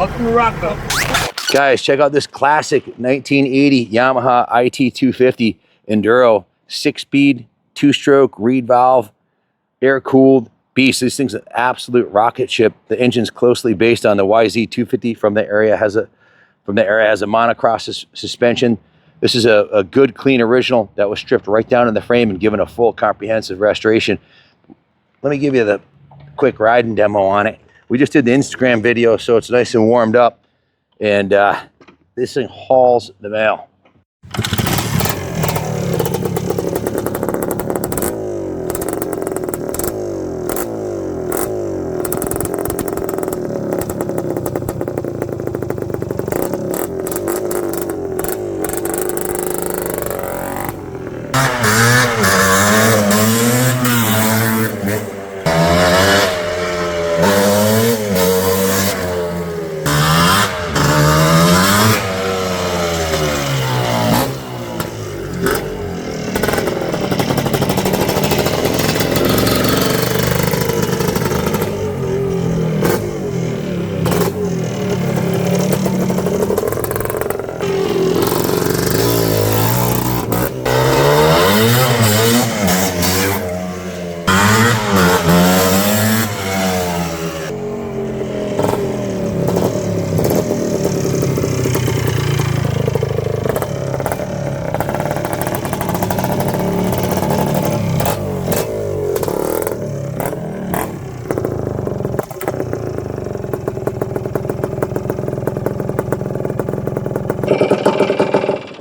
Welcome to Rockville. Guys, check out this classic 1980 Yamaha It250 Enduro, 6-speed, 2-stroke, reed valve, air-cooled beast. This thing's an absolute rocket ship. The engine's closely based on the YZ250 from the area. Has a monocross suspension. This is a good, clean original that was stripped right down in the frame and given a full comprehensive restoration. Let me give you the quick riding demo on it. We just did the Instagram video, so it's nice and warmed up. And this thing hauls the mail.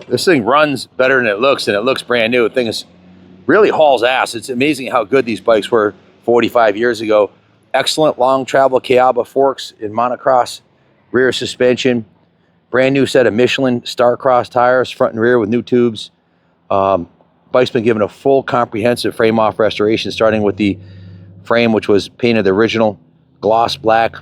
This thing runs better than it looks, and it looks brand new. The thing is really hauls ass. It's amazing how good these bikes were 45 years ago. Excellent long travel Kayaba forks in monocross, rear suspension, brand new set of Michelin Starcross tires, front and rear with new tubes. Bike's been given a full comprehensive frame off restoration, starting with the frame, which was painted the original gloss black.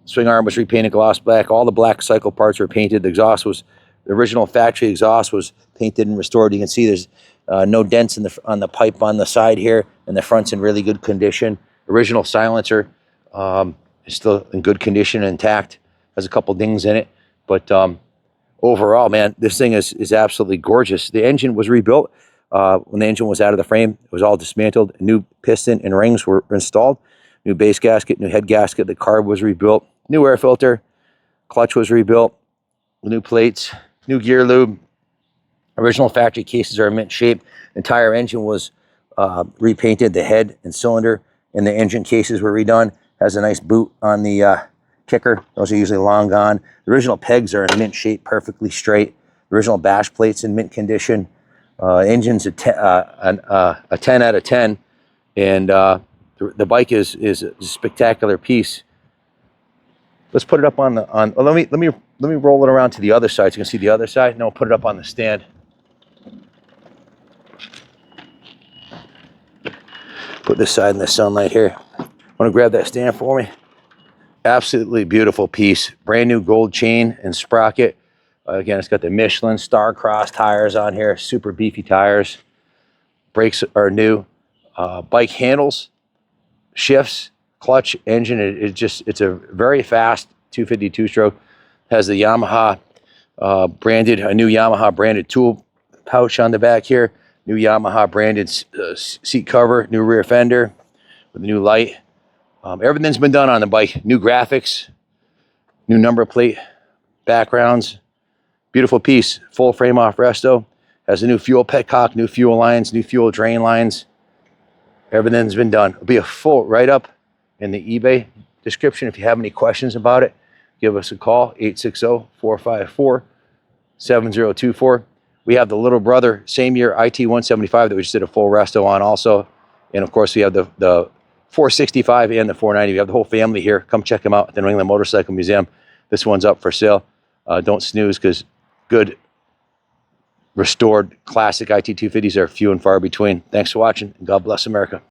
Swing arm was repainted gloss black. All the black cycle parts were painted. The exhaust was, the original factory exhaust was painted and restored. You can see there's no dents on the pipe on the side here, and the front's in really good condition. Original silencer is still in good condition, intact. Has a couple dings in it, but overall, man, this thing is absolutely gorgeous. The engine was rebuilt. When the engine was out of the frame, it was all dismantled. A new piston and rings were installed. New base gasket, new head gasket. The carb was rebuilt. New air filter. Clutch was rebuilt. New plates. New gear lube. Original factory cases are in mint shape. The entire engine was repainted. The head and cylinder and the engine cases were redone. Has a nice boot on the kicker. Those are usually long gone. The original pegs are in mint shape, perfectly straight. The original bash plates in mint condition. Engine's a 10 out of 10, and the bike is a spectacular piece. Let's put it up on the oh, let me roll it around to the other side so you can see the other side. No, put it up on the stand. Put this side in the sunlight here. Want to grab that stand for me? Absolutely beautiful piece. Brand new gold chain and sprocket. Again, it's got the Michelin Starcross tires on here. Super beefy tires. Brakes are new. Bike handles, shifts, clutch, engine. It's a very fast 250 stroke. Has the Yamaha a new Yamaha branded tool pouch on the back here. New Yamaha branded seat cover. New rear fender with a new light. Everything's been done on the bike. New graphics, new number plate backgrounds. Beautiful piece. Full frame off resto. Has a new fuel petcock, new fuel lines, new fuel drain lines. Everything's been done. It'll be a full write-up in the eBay description. If you have any questions about it, give us a call, 860-454-7024. We have the little brother, same year IT175 that we just did a full resto on also. And of course, we have the 465 and the 490. We have the whole family here. Come check them out at the New England Motorcycle Museum. This one's up for sale. Don't snooze, because good restored classic IT250s are few and far between. Thanks for watching, and God bless America.